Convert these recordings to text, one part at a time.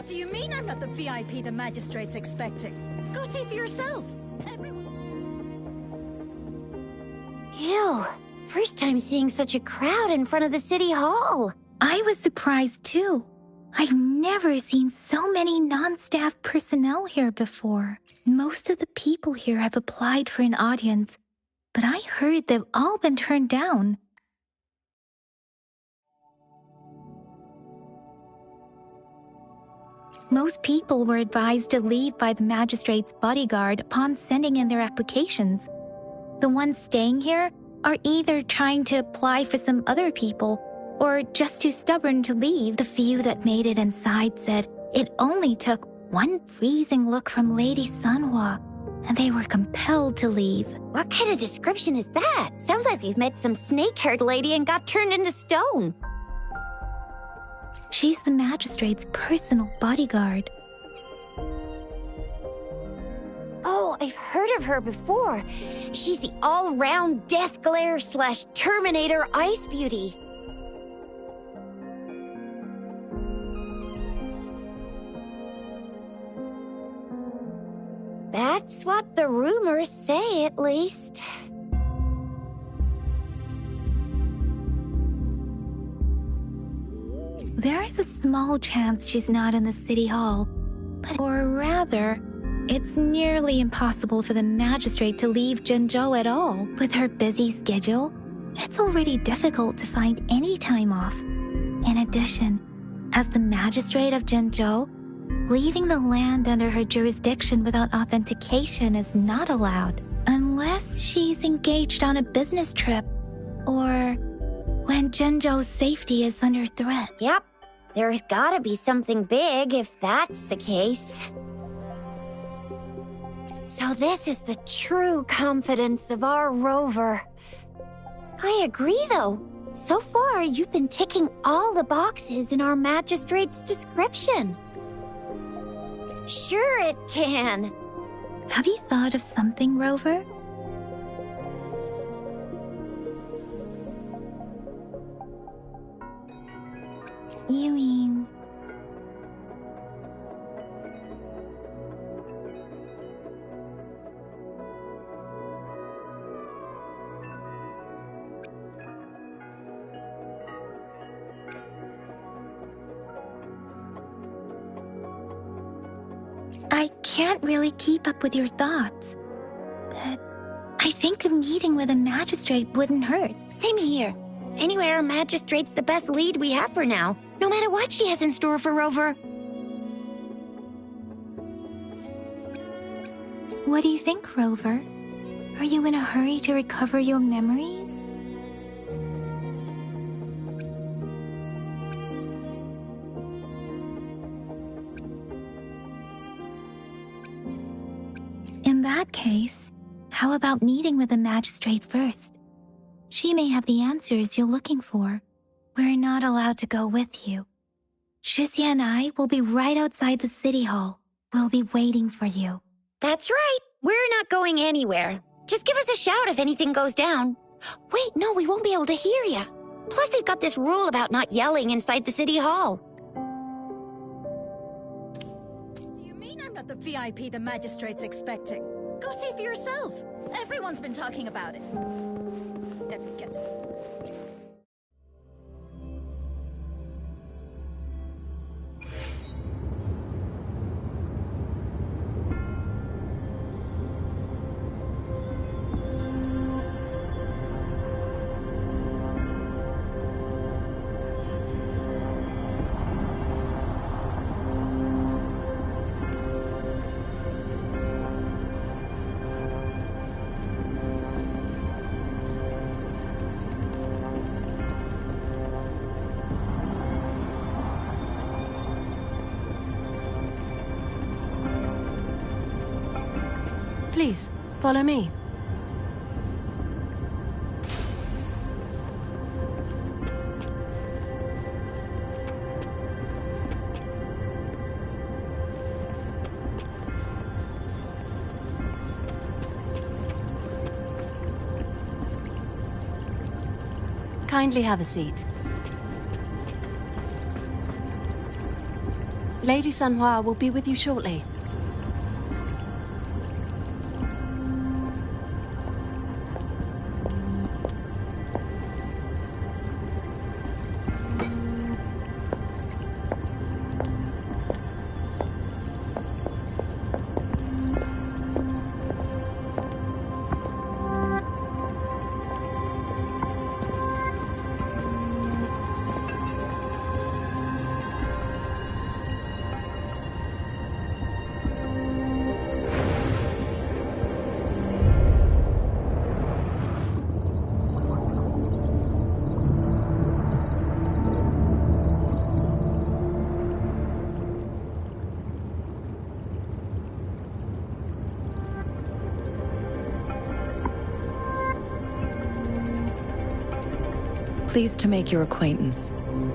What do you mean I'm not the VIP the magistrate's expecting? Go see for yourself. Ew. First time seeing such a crowd in front of the city hall. I was surprised too. I've never seen so many non-staff personnel here before. Most of the people here have applied for an audience, but I heard they've all been turned down. Most people were advised to leave by the magistrate's bodyguard upon sending in their applications. The ones staying here are either trying to apply for some other people or just too stubborn to leave. The few that made it inside said it only took one freezing look from Lady Sanhua, and they were compelled to leave. What kind of description is that? Sounds like they've met some snake-haired lady and got turned into stone. She's the magistrate's personal bodyguard. Oh, I've heard of her before. She's the all-round Death Glare / Terminator Ice Beauty. That's what the rumors say, at least. There is a small chance she's not in the city hall, or rather, it's nearly impossible for the magistrate to leave Zhenzhou at all. With her busy schedule, it's already difficult to find any time off. In addition, as the magistrate of Zhenzhou, leaving the land under her jurisdiction without authentication is not allowed, unless she's engaged on a business trip, or when Zhenzhou's safety is under threat. Yep, there's gotta be something big if that's the case. So this is the true confidence of our rover. I agree, though. So far, you've been ticking all the boxes in our magistrate's description. Sure it can. Have you thought of something, Rover? You mean... I can't really keep up with your thoughts, but I think a meeting with a magistrate wouldn't hurt. Same here. Anyway, our magistrate's the best lead we have for now, no matter what she has in store for Rover. What do you think, Rover? Are you in a hurry to recover your memories? In that case, how about meeting with the magistrate first? She may have the answers you're looking for. We're not allowed to go with you. Shixia and I will be right outside the city hall. We'll be waiting for you. That's right. We're not going anywhere. Just give us a shout if anything goes down. Wait, no, we won't be able to hear you. Plus, they've got this rule about not yelling inside the city hall. Do you mean I'm not the VIP the magistrate's expecting? Go see for yourself. Everyone's been talking about it. Every guess. Please, follow me. Kindly have a seat. Lady Sanhua will be with you shortly. Pleased to make your acquaintance.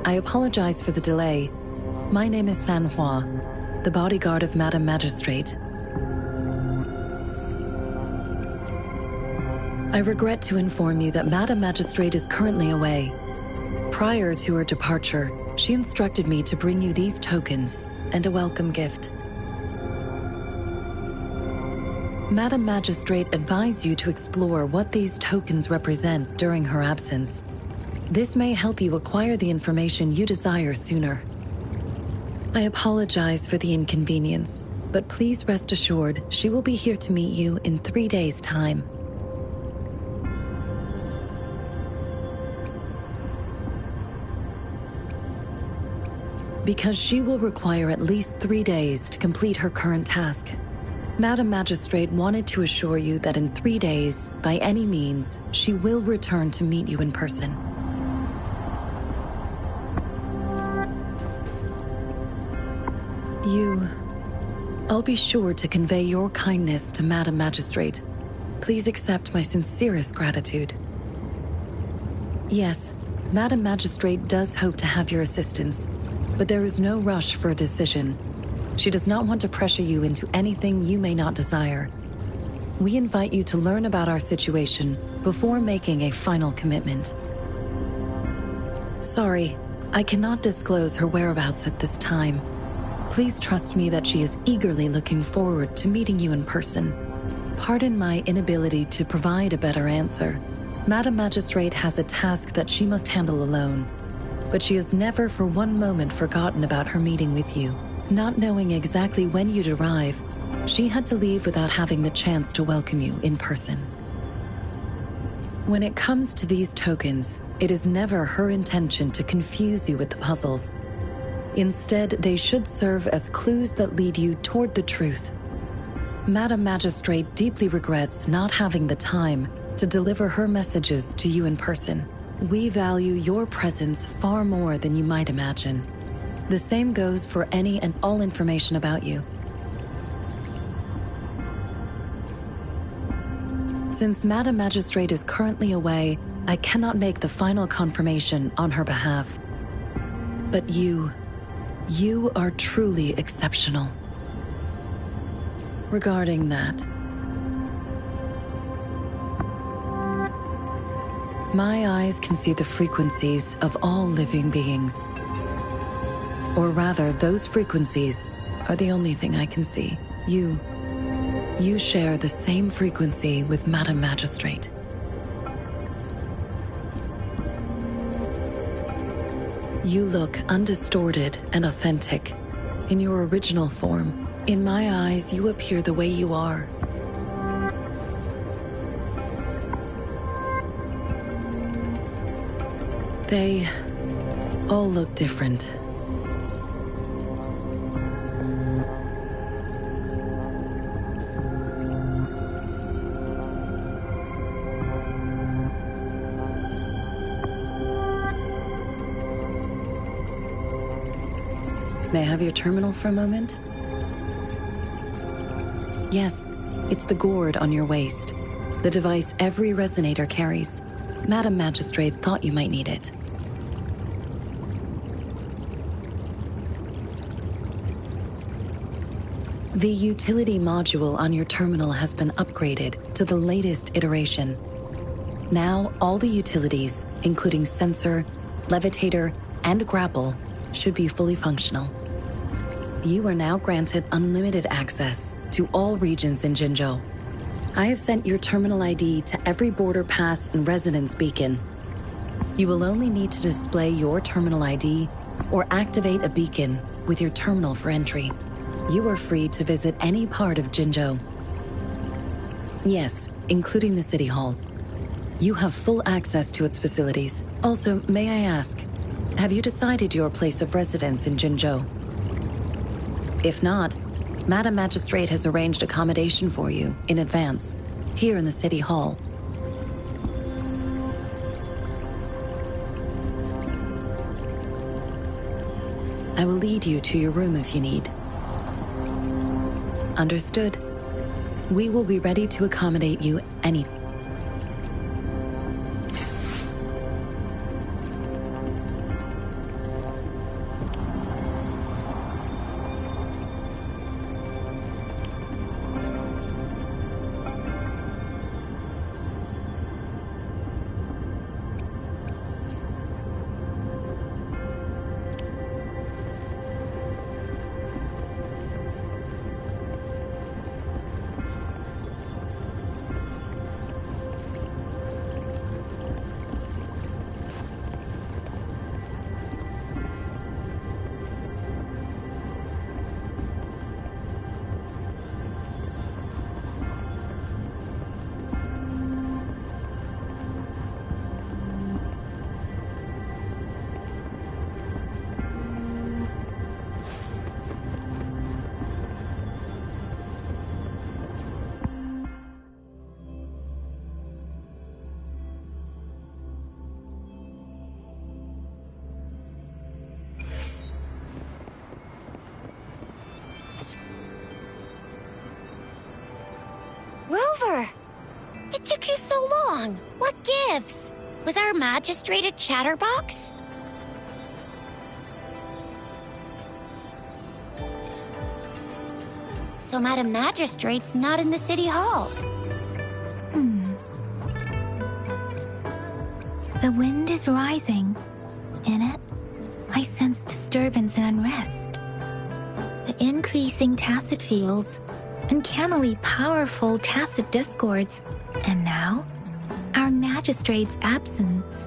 I apologize for the delay. My name is Sanhua, the bodyguard of Madam Magistrate. I regret to inform you that Madam Magistrate is currently away. Prior to her departure, she instructed me to bring you these tokens and a welcome gift. Madam Magistrate advised you to explore what these tokens represent during her absence. This may help you acquire the information you desire sooner. I apologize for the inconvenience, but please rest assured she will be here to meet you in 3 days' time. Because she will require at least 3 days to complete her current task. Madam Magistrate wanted to assure you that in 3 days, by any means, she will return to meet you in person. I'll be sure to convey your kindness to Madam Magistrate. Please accept my sincerest gratitude. Yes, Madam Magistrate does hope to have your assistance, but there is no rush for a decision. She does not want to pressure you into anything you may not desire. We invite you to learn about our situation before making a final commitment. Sorry, I cannot disclose her whereabouts at this time. Please trust me that she is eagerly looking forward to meeting you in person. Pardon my inability to provide a better answer. Madam Magistrate has a task that she must handle alone, but she has never for one moment forgotten about her meeting with you. Not knowing exactly when you'd arrive, she had to leave without having the chance to welcome you in person. When it comes to these tokens, it is never her intention to confuse you with the puzzles. Instead, they should serve as clues that lead you toward the truth. Madam Magistrate deeply regrets not having the time to deliver her messages to you in person. We value your presence far more than you might imagine. The same goes for any and all information about you. Since Madam Magistrate is currently away, I cannot make the final confirmation on her behalf. But you are truly exceptional. Regarding that, my eyes can see the frequencies of all living beings. Or rather, those frequencies are the only thing I can see. You share the same frequency with Madam Magistrate. You look undistorted and authentic. In your original form, in my eyes, you appear the way you are. They all look different. May I have your terminal for a moment? Yes, It's the gourd on your waist, the device every resonator carries. Madam Magistrate thought you might need it. The utility module on your terminal has been upgraded to the latest iteration. Now, all the utilities, including sensor, levitator, and grapple, should be fully functional. You are now granted unlimited access to all regions in Jinzhou. I have sent your terminal ID to every border pass and residence beacon. You will only need to display your terminal ID or activate a beacon with your terminal for entry. You are free to visit any part of Jinzhou. Yes, including the City Hall. You have full access to its facilities. Also, may I ask, have you decided your place of residence in Jinzhou? If not, Madam Magistrate has arranged accommodation for you in advance, here in the City Hall. I will lead you to your room if you need. Understood. We will be ready to accommodate you anytime. Rover! It took you so long. What gives? Was our magistrate a chatterbox? So Madam Magistrate's not in the City Hall. The wind is rising. In it, I sense disturbance and unrest. The increasing tacit fields, uncannily powerful tacit discords, and now, our magistrate's absence.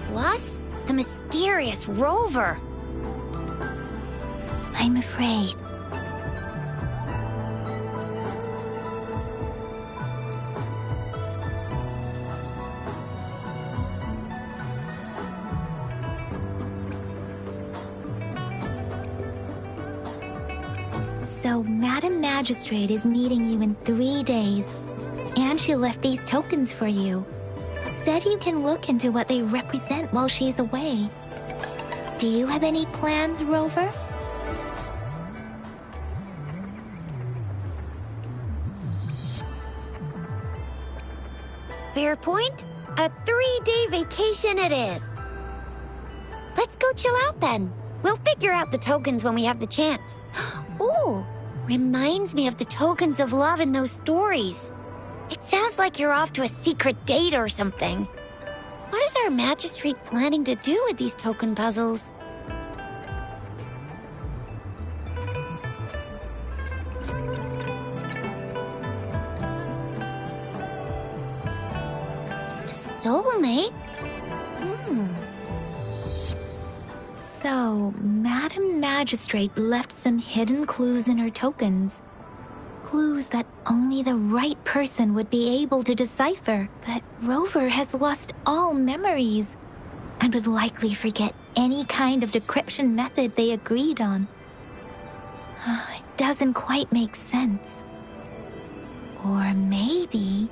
Plus, the mysterious Rover. I'm afraid. So, Madam Magistrate is meeting you in 3 days, and she left these tokens for you. Said you can look into what they represent while she's away. Do you have any plans, Rover? Fair point. A 3-day vacation it is. Let's go chill out then. We'll figure out the tokens when we have the chance. Ooh, reminds me of the tokens of love in those stories. It sounds like you're off to a secret date or something. What is our magistrate planning to do with these token puzzles? Soulmate? So, Madam Magistrate left some hidden clues in her tokens. Clues that only the right person would be able to decipher. But Rover has lost all memories and would likely forget any kind of decryption method they agreed on. It doesn't quite make sense. Or maybe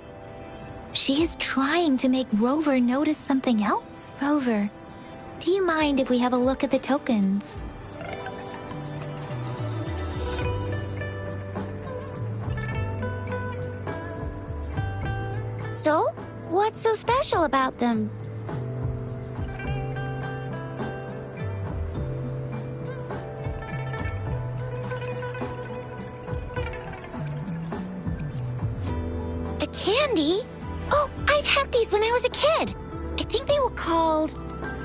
she is trying to make Rover notice something else. Rover, do you mind if we have a look at the tokens? So? What's so special about them? A candy? Oh, I've had these when I was a kid. I think they were called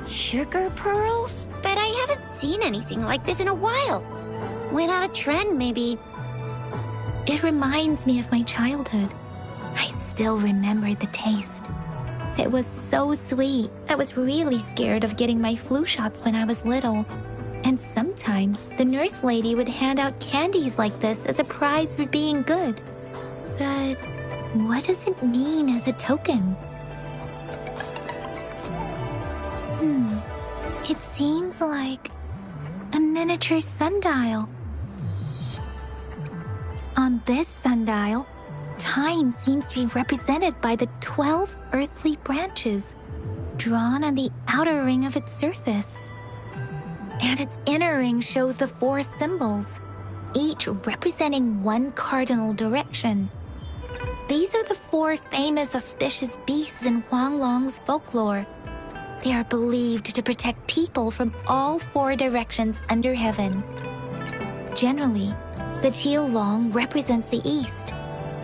sugar pearls, but I haven't seen anything like this in a while. Went out of trend, maybe. It reminds me of my childhood. I still remember the taste. It was so sweet. I was really scared of getting my flu shots when I was little. And sometimes the nurse lady would hand out candies like this as a prize for being good. But what does it mean as a token? It seems like a miniature sundial. On this sundial, time seems to be represented by the 12 earthly branches drawn on the outer ring of its surface. And its inner ring shows the 4 symbols, each representing one cardinal direction. These are the 4 famous auspicious beasts in Huanglong's folklore. They are believed to protect people from all 4 directions under heaven. Generally, the teal long represents the east.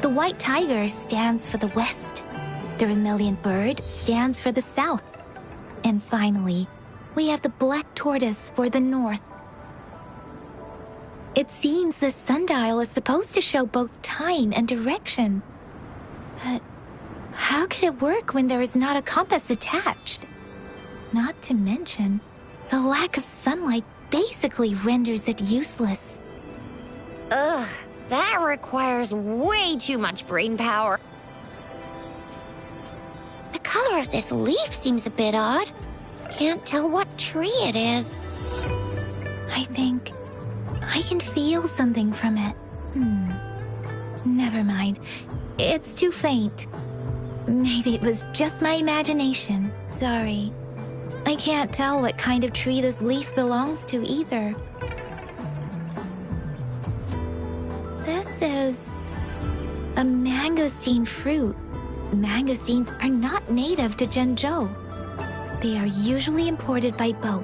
The white tiger stands for the west. The vermilion bird stands for the south. And finally, we have the black tortoise for the north. It seems the sundial is supposed to show both time and direction. But how can it work when there is not a compass attached? Not to mention, the lack of sunlight basically renders it useless. Ugh, that requires way too much brain power. The color of this leaf seems a bit odd. Can't tell what tree it is. I think I can feel something from it. Never mind. It's too faint. Maybe it was just my imagination. Sorry. I can't tell what kind of tree this leaf belongs to either. This is a mangosteen fruit. Mangosteens are not native to Zhengzhou. They are usually imported by boat.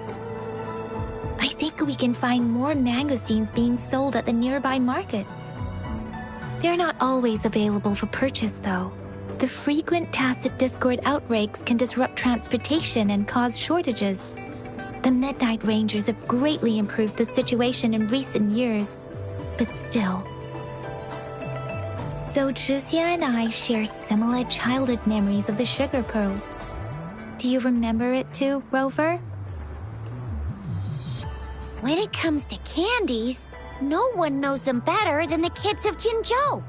I think we can find more mangosteens being sold at the nearby markets. They're not always available for purchase, though. The frequent tacit Discord outbreaks can disrupt transportation and cause shortages. The Midnight Rangers have greatly improved the situation in recent years, but still. So Zhixia and I share similar childhood memories of the sugar pearl. Do you remember it too, Rover? When it comes to candies, no one knows them better than the kids of Jinzhou.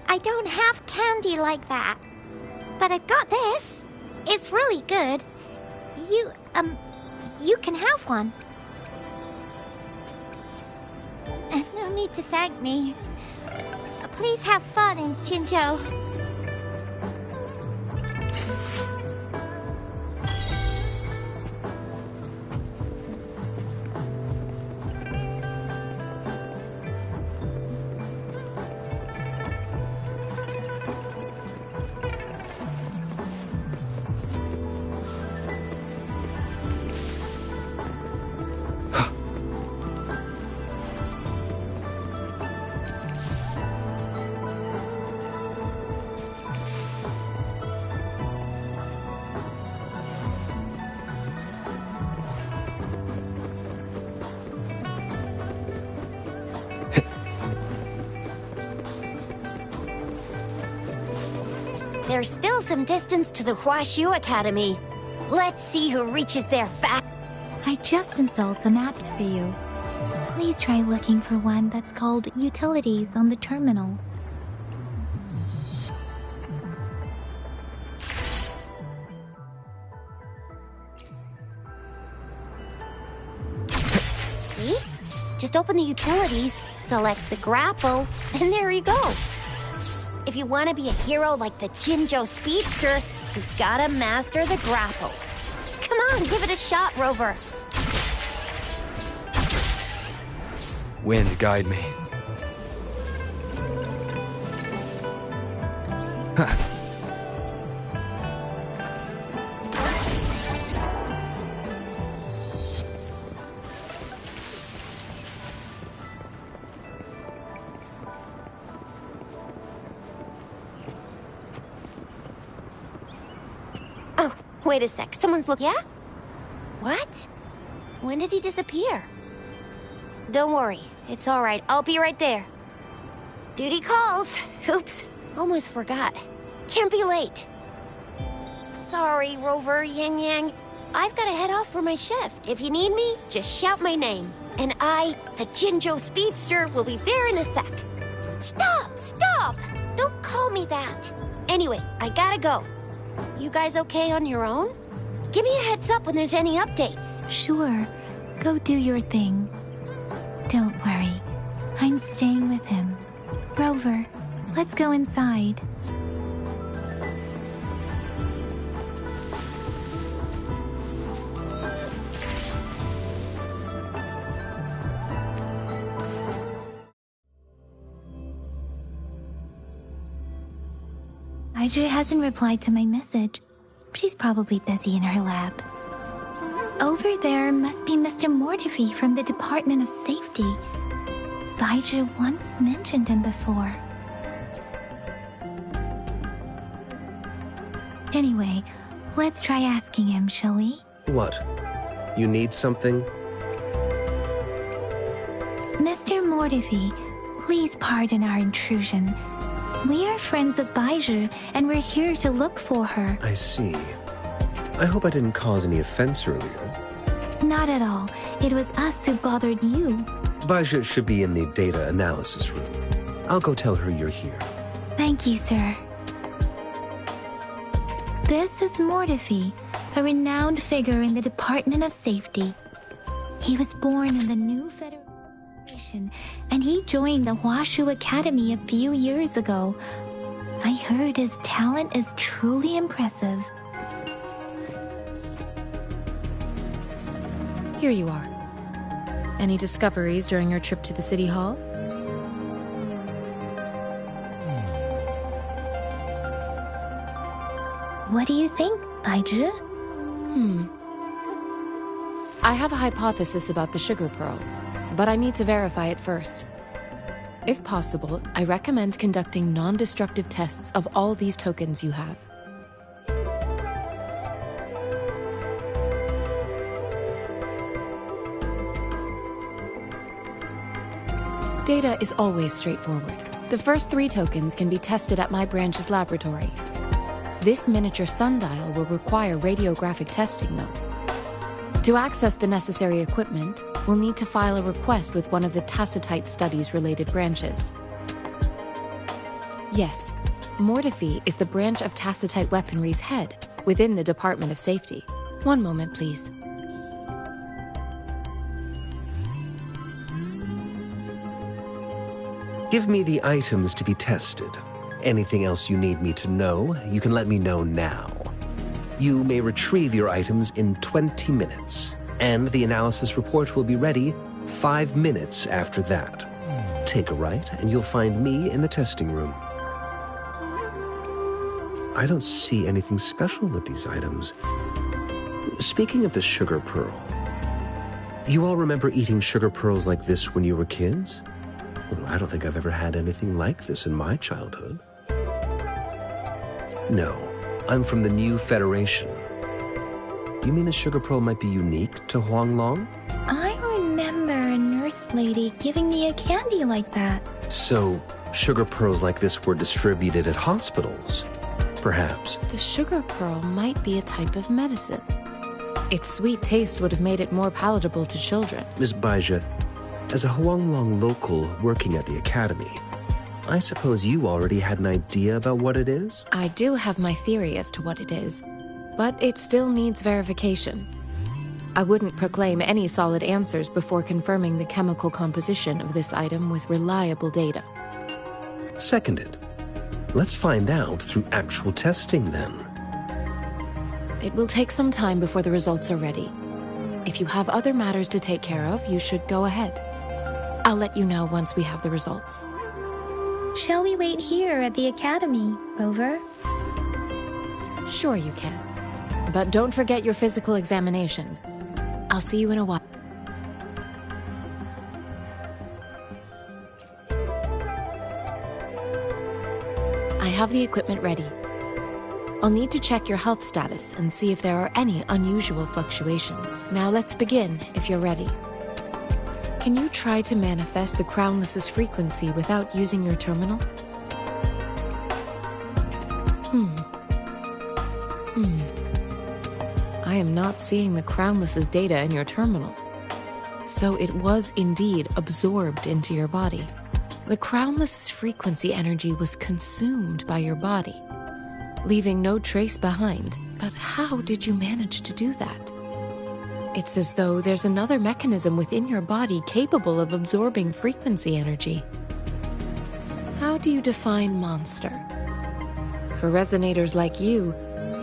I don't have candy like that. But I've got this. It's really good. You can have one. No need to thank me. Please have fun in Jinzhou. There's still some distance to the Huashu Academy. Let's see who reaches there fast. I just installed some apps for you. Please try looking for one that's called Utilities on the terminal. See? Just open the utilities, select the grapple, and there you go. If you want to be a hero like the Jinjo Speedster, you've gotta master the grapple. Come on, give it a shot, Rover. Wind, guide me. Ha! Oh, wait a sec. Someone's looking. Yeah? What? When did he disappear? Don't worry. It's all right. I'll be right there. Duty calls. Oops. Almost forgot. Can't be late. Sorry, Rover, Yang Yang. I've got to head off for my shift. If you need me, just shout my name. And I, the Jinjo Speedster, will be there in a sec. Stop! Stop! Don't call me that. Anyway, I gotta go. You guys okay on your own? Give me a heads up when there's any updates. Sure, go do your thing. Don't worry, I'm staying with him. Rover, let's go inside. Audrey hasn't replied to my message. She's probably busy in her lab. Over there must be Mr. Mortifi from the Department of Safety. Baiju once mentioned him before. Anyway, let's try asking him, shall we? What? You need something? Mr. Mortifi, please pardon our intrusion. We are friends of Baiju, and we're here to look for her. I see. I hope I didn't cause any offense earlier. Not at all. It was us who bothered you. Baja should be in the data analysis room. I'll go tell her you're here. Thank you, sir. This is Mortifi, a renowned figure in the Department of Safety. He was born in the new Federation, and he joined the Huashu Academy a few years ago. I heard his talent is truly impressive. Here you are. Any discoveries during your trip to the City Hall? What do you think, Baiju? I have a hypothesis about the sugar pearl, but I need to verify it first. If possible, I recommend conducting non-destructive tests of all these tokens you have. Data is always straightforward. The first 3 tokens can be tested at my branch's laboratory. This miniature sundial will require radiographic testing, though. To access the necessary equipment, we'll need to file a request with one of the Tacitite Studies-related branches. Yes, Mortifi is the branch of Tacitite Weaponry's head within the Department of Safety. One moment, please. Give me the items to be tested. Anything else you need me to know, you can let me know now. You may retrieve your items in 20 minutes, and the analysis report will be ready 5 minutes after that. Take a right, and you'll find me in the testing room. I don't see anything special with these items. Speaking of the sugar pearl, you all remember eating sugar pearls like this when you were kids? Well, I don't think I've ever had anything like this in my childhood. No, I'm from the new Federation. You mean the sugar pearl might be unique to Huanglong? I remember a nurse lady giving me a candy like that. So, sugar pearls like this were distributed at hospitals? perhaps. The sugar pearl might be a type of medicine. Its sweet taste would have made it more palatable to children. Miss Baija, as a Huanglong local working at the academy, I suppose you already had an idea about what it is? I do have my theory as to what it is, but it still needs verification. I wouldn't proclaim any solid answers before confirming the chemical composition of this item with reliable data. Seconded. Let's find out through actual testing then. It will take some time before the results are ready. If you have other matters to take care of, you should go ahead. I'll let you know once we have the results. Shall we wait here at the academy, Rover? Sure you can. But don't forget your physical examination. I'll see you in a while. I have the equipment ready. I'll need to check your health status and see if there are any unusual fluctuations. Now let's begin, if you're ready. Can you try to manifest the Crownless's frequency without using your terminal? I am not seeing the Crownless's data in your terminal. So it was indeed absorbed into your body. The Crownless's frequency energy was consumed by your body, leaving no trace behind. But how did you manage to do that? It's as though there's another mechanism within your body capable of absorbing frequency energy. How do you define monster? For resonators like you,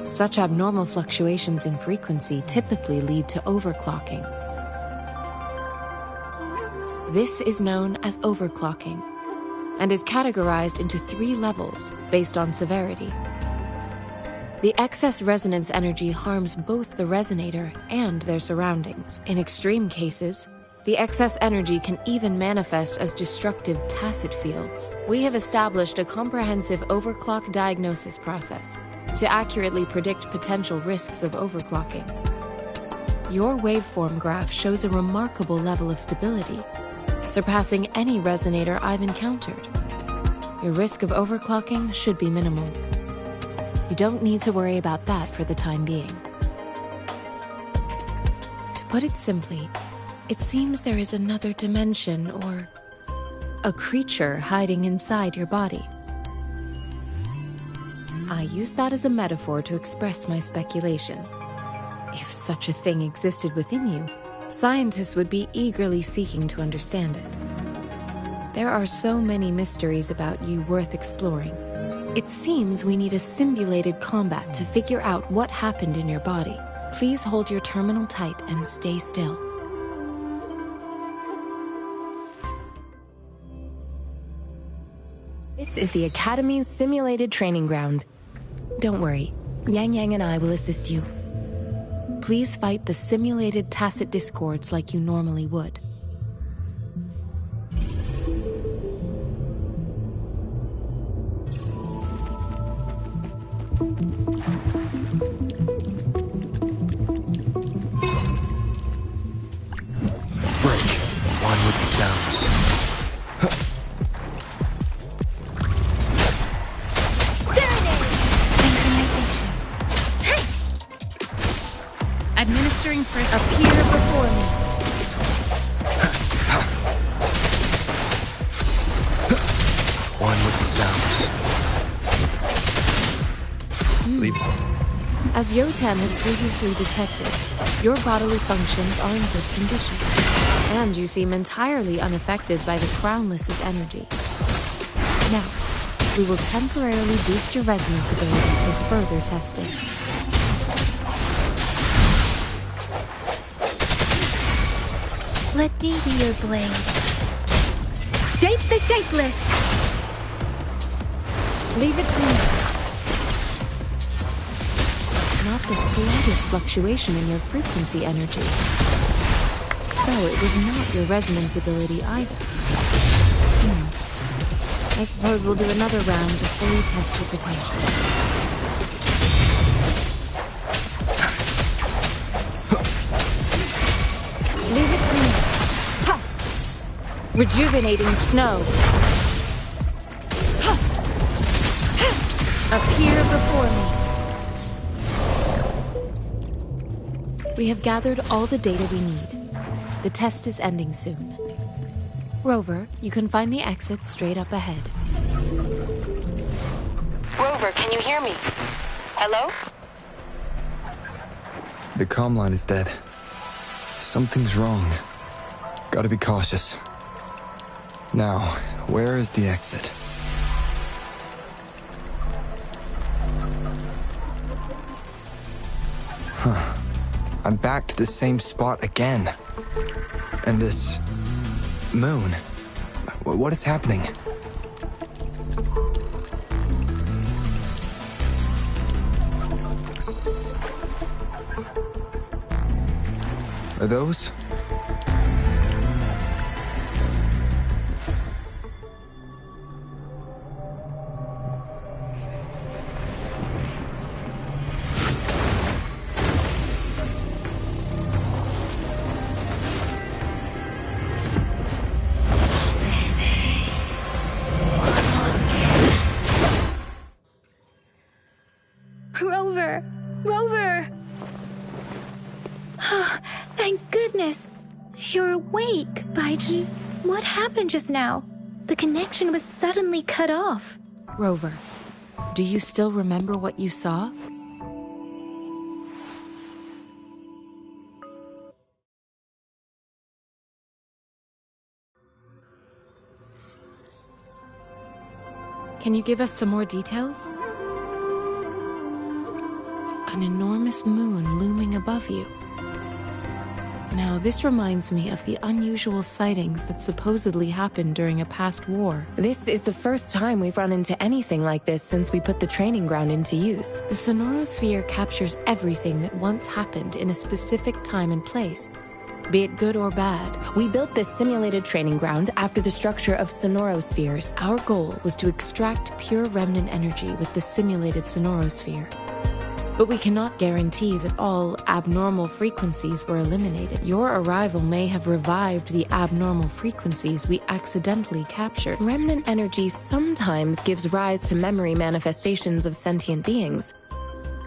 such abnormal fluctuations in frequency typically lead to overclocking. This is known as overclocking, and is categorized into 3 levels based on severity. The excess resonance energy harms both the resonator and their surroundings. In extreme cases, the excess energy can even manifest as destructive tacit fields. We have established a comprehensive overclock diagnosis process to accurately predict potential risks of overclocking. Your waveform graph shows a remarkable level of stability, surpassing any resonator I've encountered. Your risk of overclocking should be minimal. You don't need to worry about that for the time being. To put it simply, it seems there is another dimension or a creature hiding inside your body. I use that as a metaphor to express my speculation. If such a thing existed within you, scientists would be eagerly seeking to understand it. There are so many mysteries about you worth exploring. It seems we need a simulated combat to figure out what happened in your body. Please hold your terminal tight and stay still. This is the Academy's simulated training ground. Don't worry, Yang Yang and I will assist you. Please fight the simulated tacit discords like you normally would. Administering first. Appear before me. One with the sounds. Leave. As Yotan had previously detected, your bodily functions are in good condition, and you seem entirely unaffected by the Crownless's energy. Now, we will temporarily boost your resonance ability for further testing. Let me be your blade. Shape the shapeless! Leave it to me. Not the slightest fluctuation in your frequency energy. So it was not your resonance ability either. I suppose we'll do another round to fully test your potential. Leave it to me. Ha! Rejuvenating snow. Appear before me. We have gathered all the data we need. The test is ending soon. Rover, you can find the exit straight up ahead. Rover, can you hear me? Hello? The comm line is dead. Something's wrong. Gotta be cautious. Now, where is the exit? Huh. I'm back to the same spot again. And this... moon. What is happening? Are those? Rover! Rover! Oh, thank goodness! You're awake, Baiji. What happened just now? The connection was suddenly cut off. Rover, do you still remember what you saw? Can you give us some more details? An enormous moon looming above you. Now, this reminds me of the unusual sightings that supposedly happened during a past war. This is the first time we've run into anything like this since we put the training ground into use. The sonorosphere captures everything that once happened in a specific time and place, be it good or bad. We built this simulated training ground after the structure of sonorospheres. Our goal was to extract pure remnant energy with the simulated sonorosphere. But we cannot guarantee that all abnormal frequencies were eliminated. Your arrival may have revived the abnormal frequencies we accidentally captured. Remnant energy sometimes gives rise to memory manifestations of sentient beings.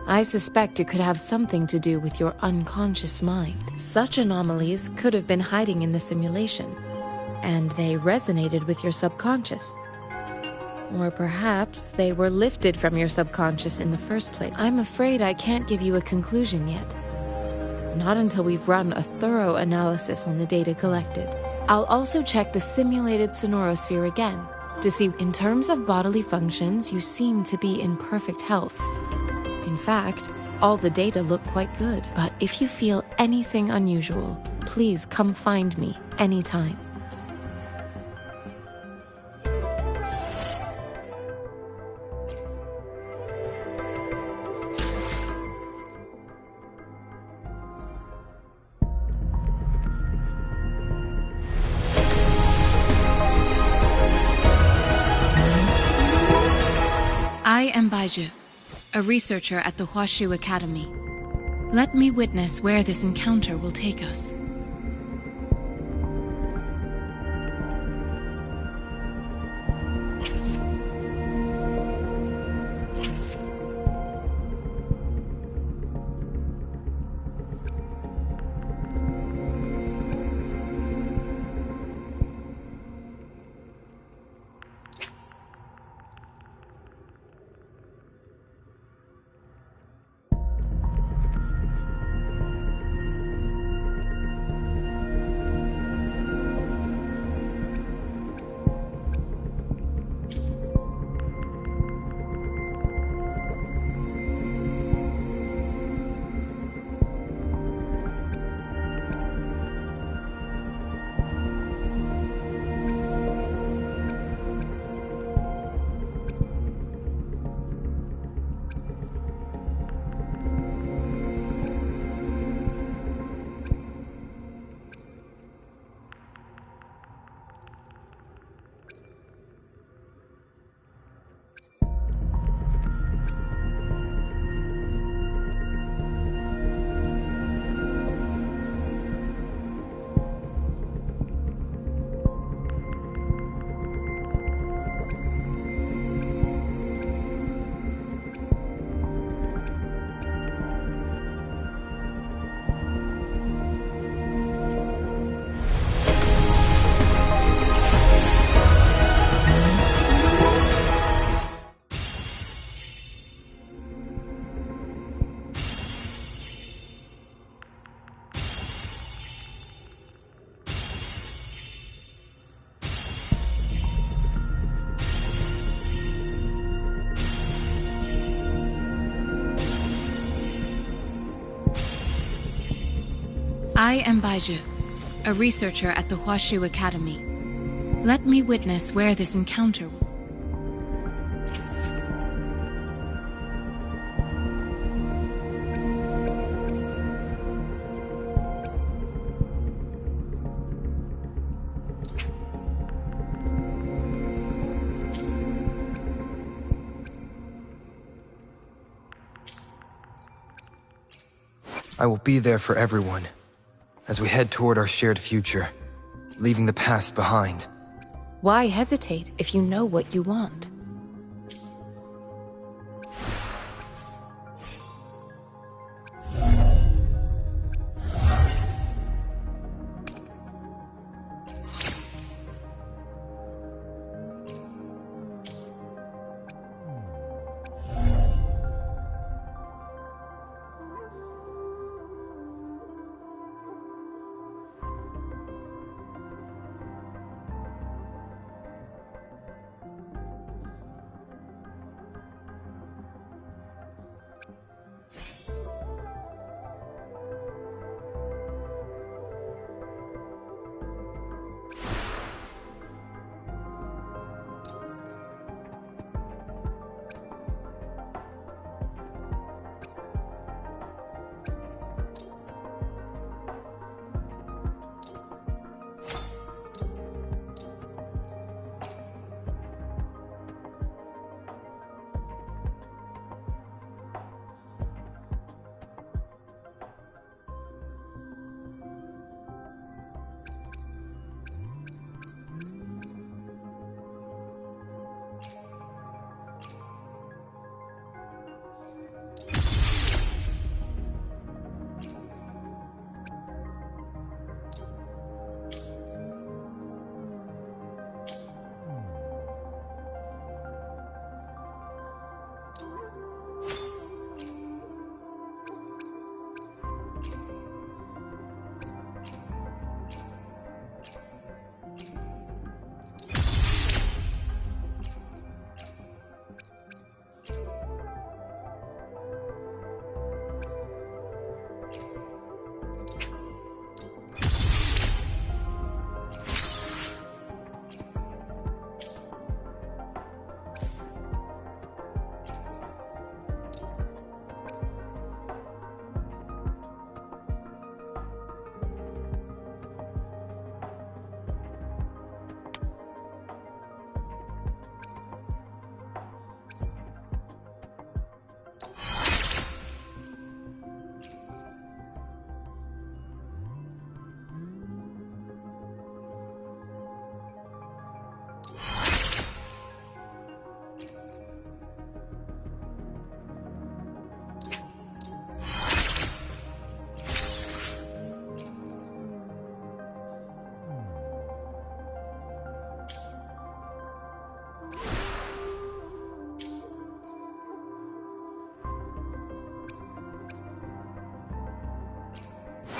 I suspect it could have something to do with your unconscious mind. Such anomalies could have been hiding in the simulation, and they resonated with your subconscious. Or perhaps they were lifted from your subconscious in the first place. I'm afraid I can't give you a conclusion yet. Not until we've run a thorough analysis on the data collected. I'll also check the simulated sonorosphere again to see, in terms of bodily functions, you seem to be in perfect health. In fact, all the data look quite good. But if you feel anything unusual, please come find me anytime. I am Baiju, a researcher at the Huashu Academy. Let me witness where this encounter will take us. I am Baiju, a researcher at the Huashu Academy. Let me witness where this encounter will. I will be there for everyone, as we head toward our shared future, leaving the past behind. Why hesitate if you know what you want?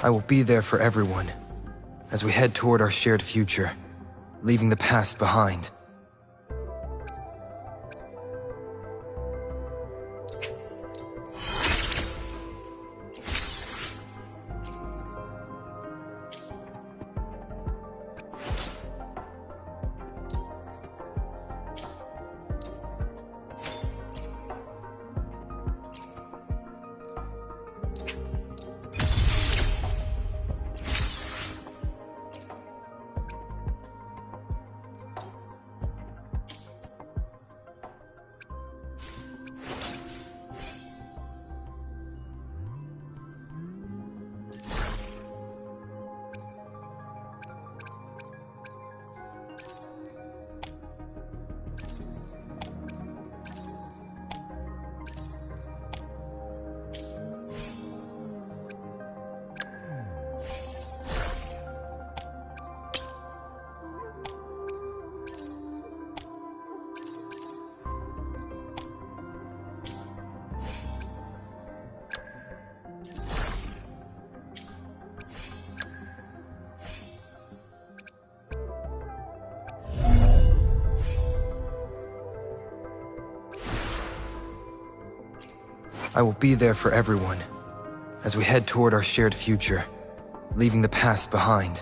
I will be there for everyone, as we head toward our shared future, leaving the past behind. I will be there for everyone, as we head toward our shared future, leaving the past behind.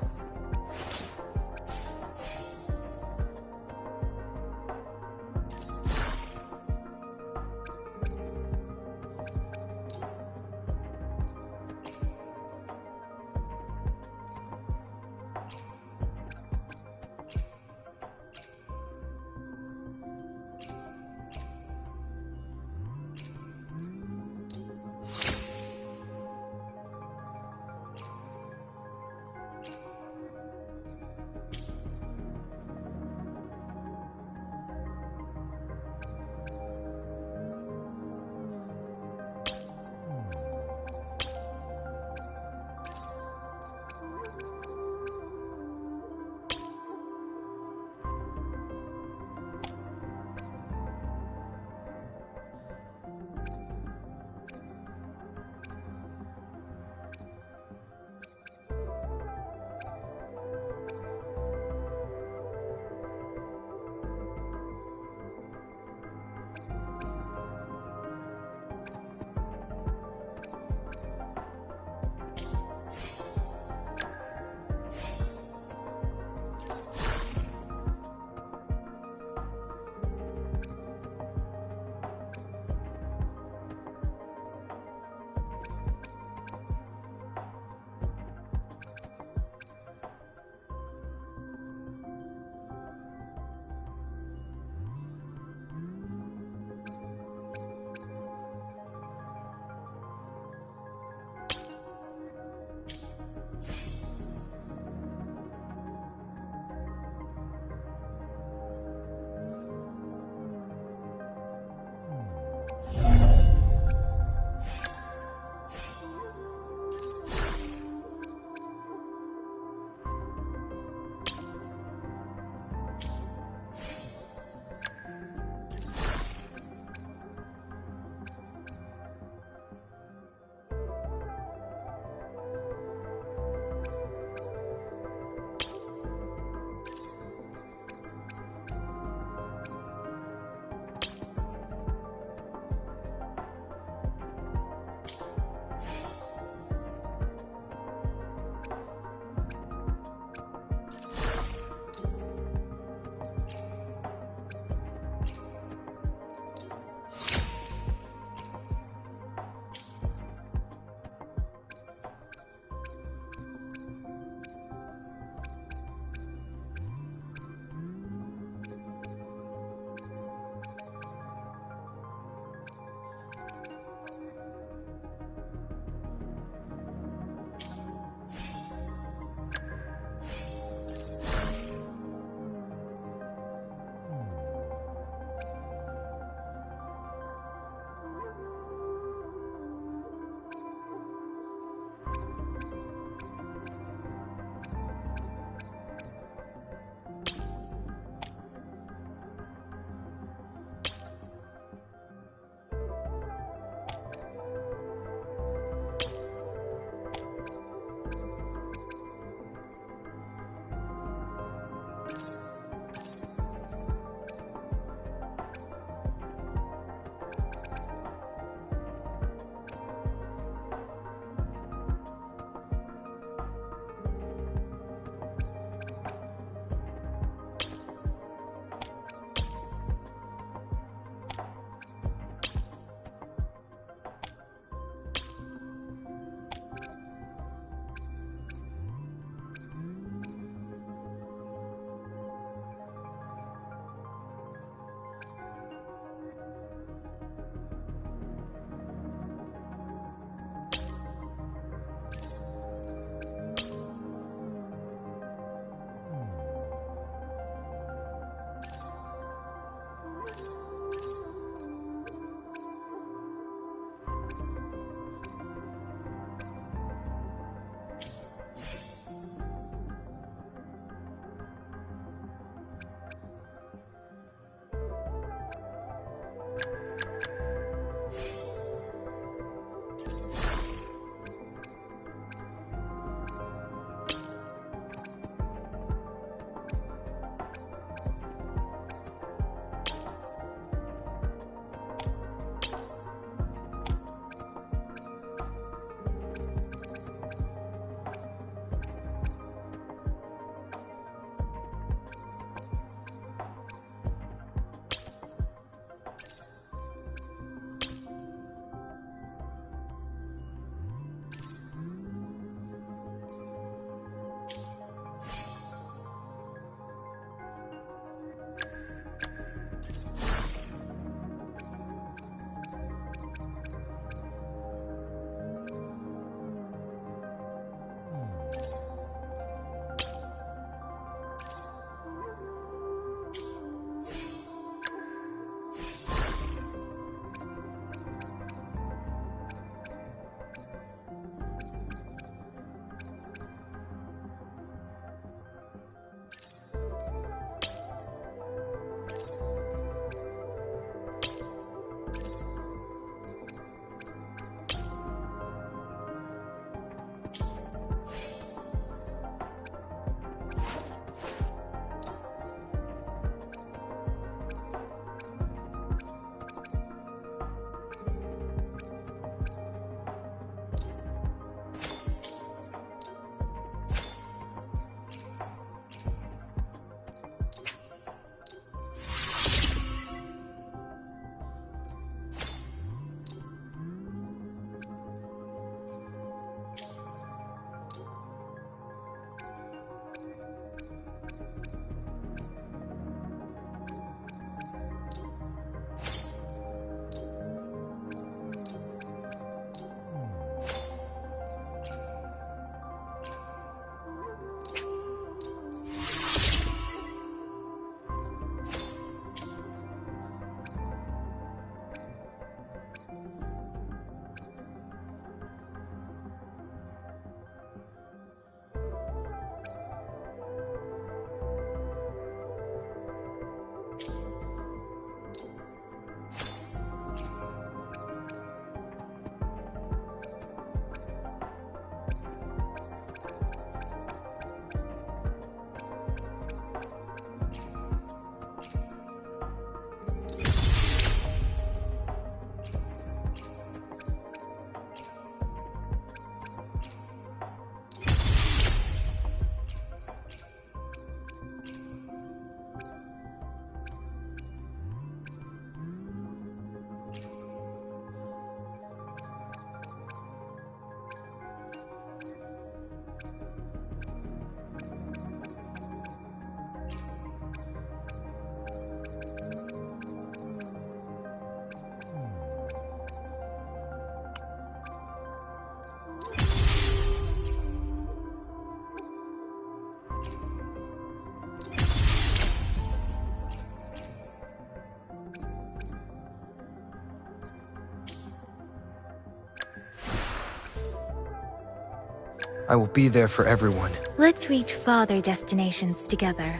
I will be there for everyone. Let's reach farther destinations together.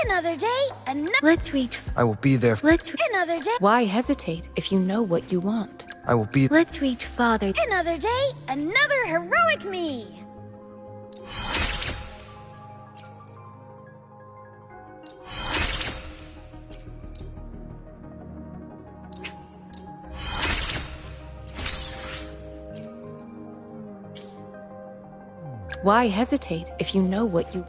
Another day, Let's reach. I will be there. another day, Why hesitate if you know what you want? I will be. Let's reach farther. another day, another heroic me. Why hesitate if you know what you...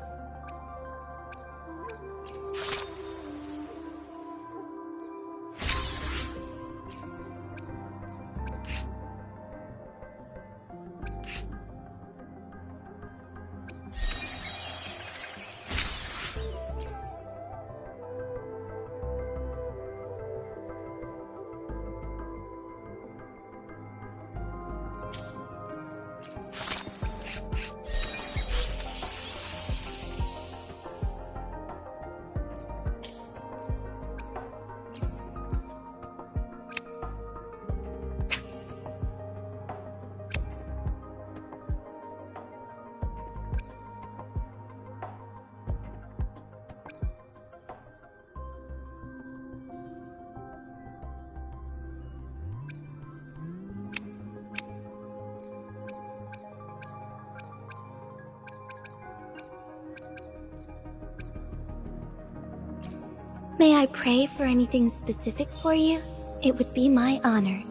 May I pray for anything specific for you? It would be my honor.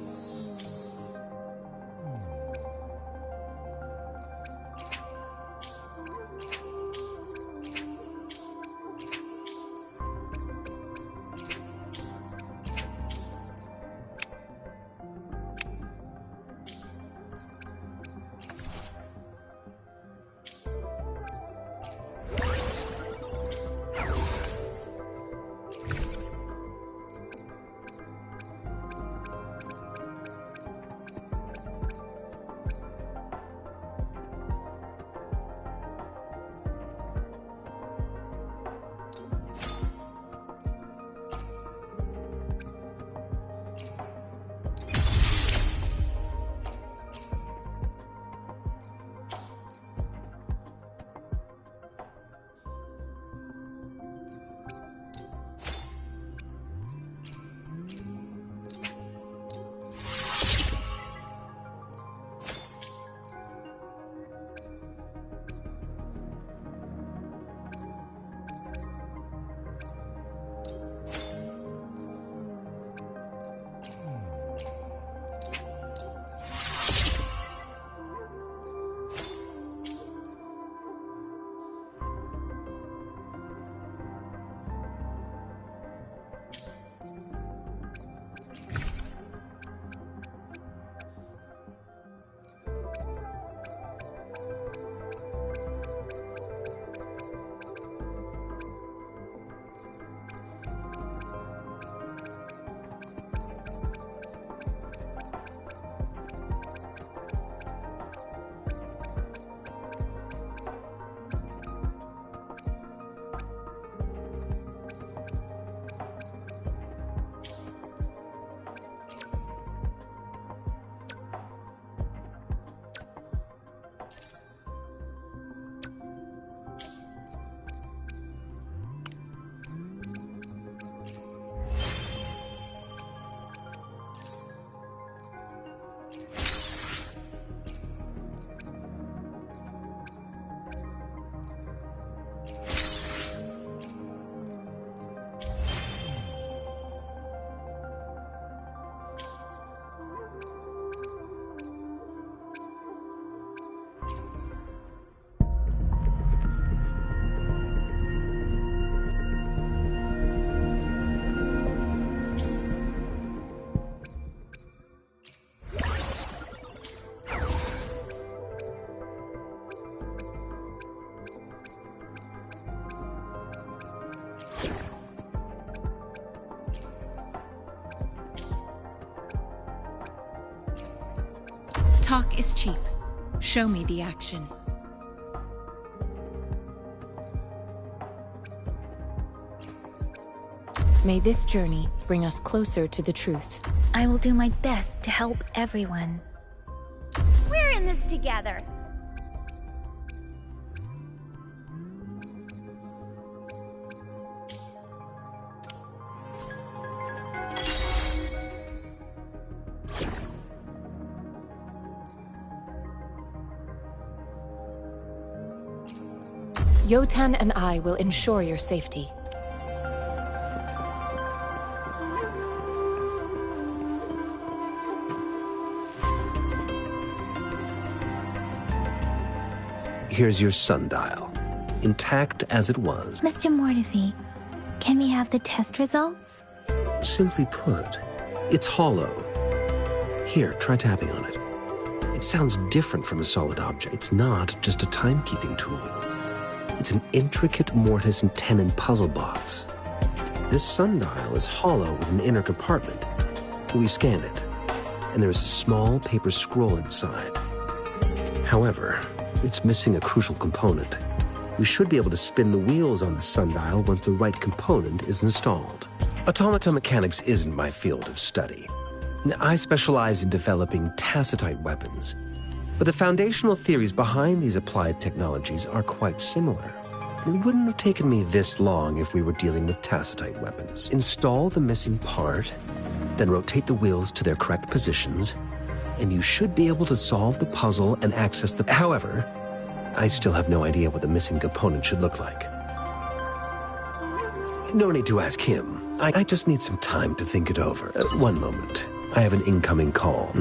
Talk is cheap. Show me the action. May this journey bring us closer to the truth. I will do my best to help everyone. We're in this together. Yotan and I will ensure your safety. Here's your sundial, intact as it was. Mr. Mortefi, can we have the test results? Simply put, it's hollow. Here, try tapping on it. It sounds different from a solid object. It's not just a timekeeping tool. It's an intricate mortise and tenon puzzle box. This sundial is hollow with an inner compartment. We scanned it, and there is a small paper scroll inside. However, it's missing a crucial component. We should be able to spin the wheels on the sundial once the right component is installed. Automata mechanics isn't my field of study. I specialize in developing tacitite weapons, but the foundational theories behind these applied technologies are quite similar. It wouldn't have taken me this long if we were dealing with tacitite weapons. Install the missing part, then rotate the wheels to their correct positions, and you should be able to solve the puzzle and access the... However, I still have no idea what the missing component should look like. No need to ask him. I just need some time to think it over. One moment. I have an incoming call.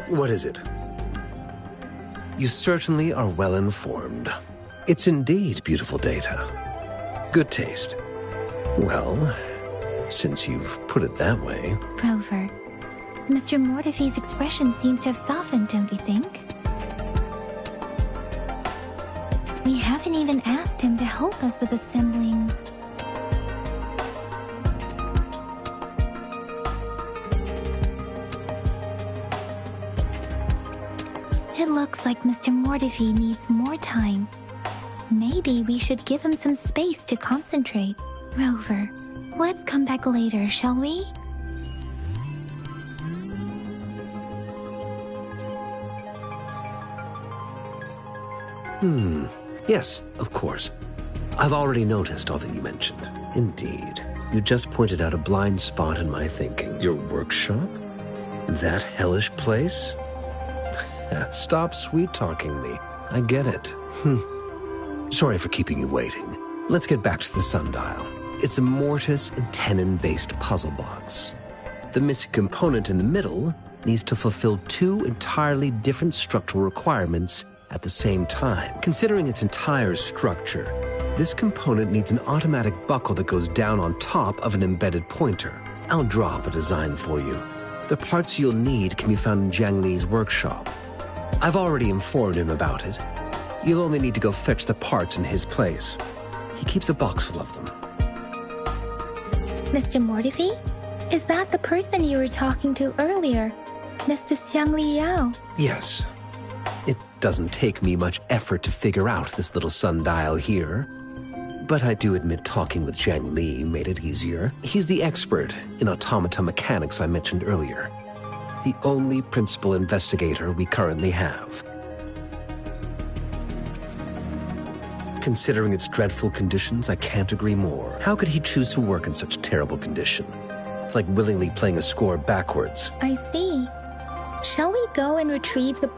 What is it? You certainly are well informed. It's indeed beautiful data. Good taste. Well, since you've put it that way... Rover, Mr. Mortefi's expression seems to have softened, don't you think? We haven't even asked him to help us with assembling... It looks like Mr. Mortefi needs more time. Maybe we should give him some space to concentrate. Rover, let's come back later, shall we? Yes, of course. I've already noticed all that you mentioned. Indeed. You just pointed out a blind spot in my thinking. Your workshop? That hellish place? Stop sweet-talking me. I get it. Sorry for keeping you waiting. Let's get back to the sundial. It's a mortise and tenon-based puzzle box. The missing component in the middle needs to fulfill two entirely different structural requirements at the same time. Considering its entire structure, this component needs an automatic buckle that goes down on top of an embedded pointer. I'll draw up a design for you. The parts you'll need can be found in Jiang Li's workshop. I've already informed him about it. You'll only need to go fetch the parts in his place. He keeps a box full of them. Mr. Mortefi? Is that the person you were talking to earlier? Mr. Xiang Li Yao? Yes. It doesn't take me much effort to figure out this little sundial here. But I do admit talking with Jiang Li made it easier. He's the expert in automata mechanics I mentioned earlier. The only principal investigator we currently have. Considering its dreadful conditions, I can't agree more. How could he choose to work in such terrible condition? It's like willingly playing a score backwards. I see. Shall we go and retrieve the...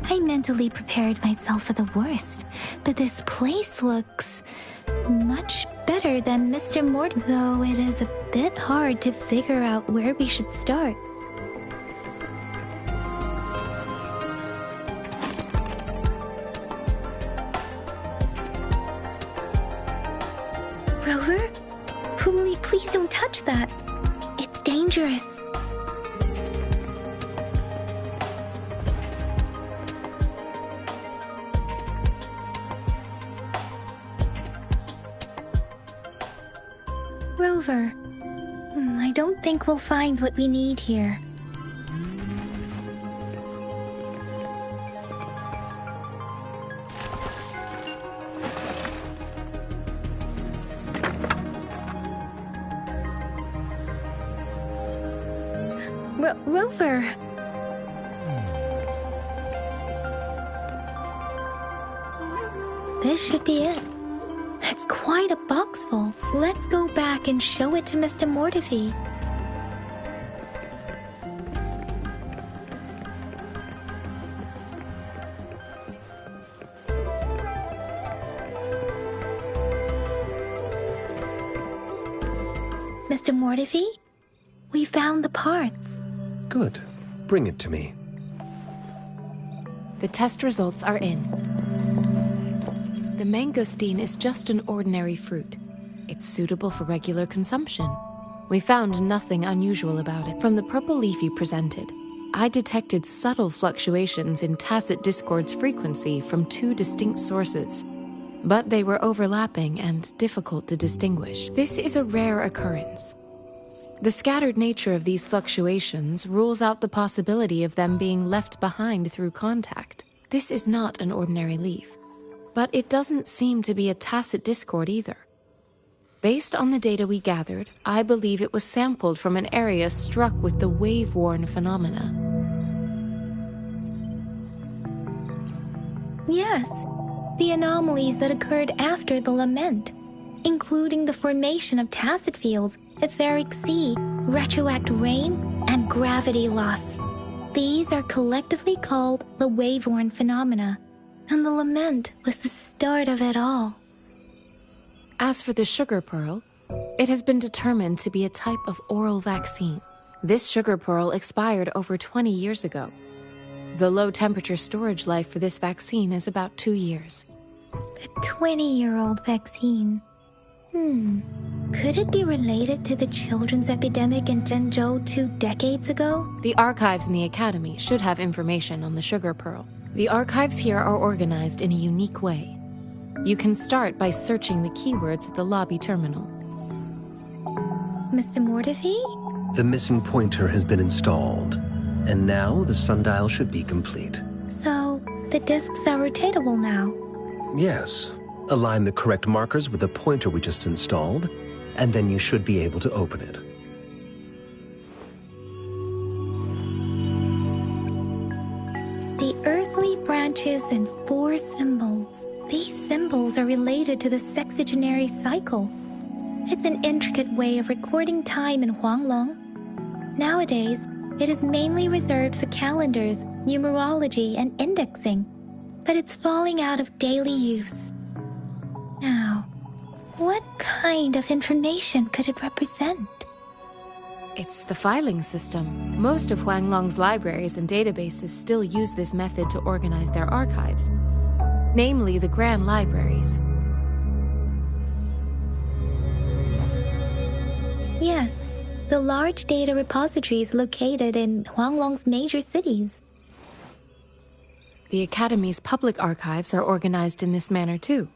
I mentally prepared myself for the worst, but this place looks much better than Mr. Mort, though it is a bit hard to figure out where we should start. Rover? Please don't touch that. It's dangerous. Rover. I don't think we'll find what we need here. Rover. This should be it. It's quite a box full. Let's go back and show it to Mr. Mortefi. Mr. Mortefi, we found the parts. Good. Bring it to me. The test results are in. The mangosteen is just an ordinary fruit. It's suitable for regular consumption. We found nothing unusual about it. From the purple leaf you presented, I detected subtle fluctuations in tacit discord's frequency from two distinct sources, but they were overlapping and difficult to distinguish. This is a rare occurrence. The scattered nature of these fluctuations rules out the possibility of them being left behind through contact. This is not an ordinary leaf, but it doesn't seem to be a tacit discord either. Based on the data we gathered, I believe it was sampled from an area struck with the wave-worn phenomena. Yes, the anomalies that occurred after the lament, including the formation of tacit fields, etheric sea, retroact rain, and gravity loss. These are collectively called the wave-worn phenomena, and the lament was the start of it all. As for the sugar pearl, it has been determined to be a type of oral vaccine. This sugar pearl expired over 20 years ago. The low-temperature storage life for this vaccine is about 2 years. A 20-year-old vaccine. Could it be related to the children's epidemic in Zhengzhou 2 decades ago? The archives in the Academy should have information on the sugar pearl. The archives here are organized in a unique way. You can start by searching the keywords at the lobby terminal. Mr. Mortefi? The missing pointer has been installed, and now the sundial should be complete. So, the discs are rotatable now? Yes. Align the correct markers with the pointer we just installed, and then you should be able to open it. The earthly branches and 4 symbols. These symbols are related to the sexagenary cycle. It's an intricate way of recording time in Huanglong. Nowadays, it is mainly reserved for calendars, numerology, and indexing, but it's falling out of daily use. Now, what kind of information could it represent? It's the filing system. Most of Huanglong's libraries and databases still use this method to organize their archives, namely the Grand Libraries. Yes, the large data repositories located in Huanglong's major cities. The Academy's public archives are organized in this manner too.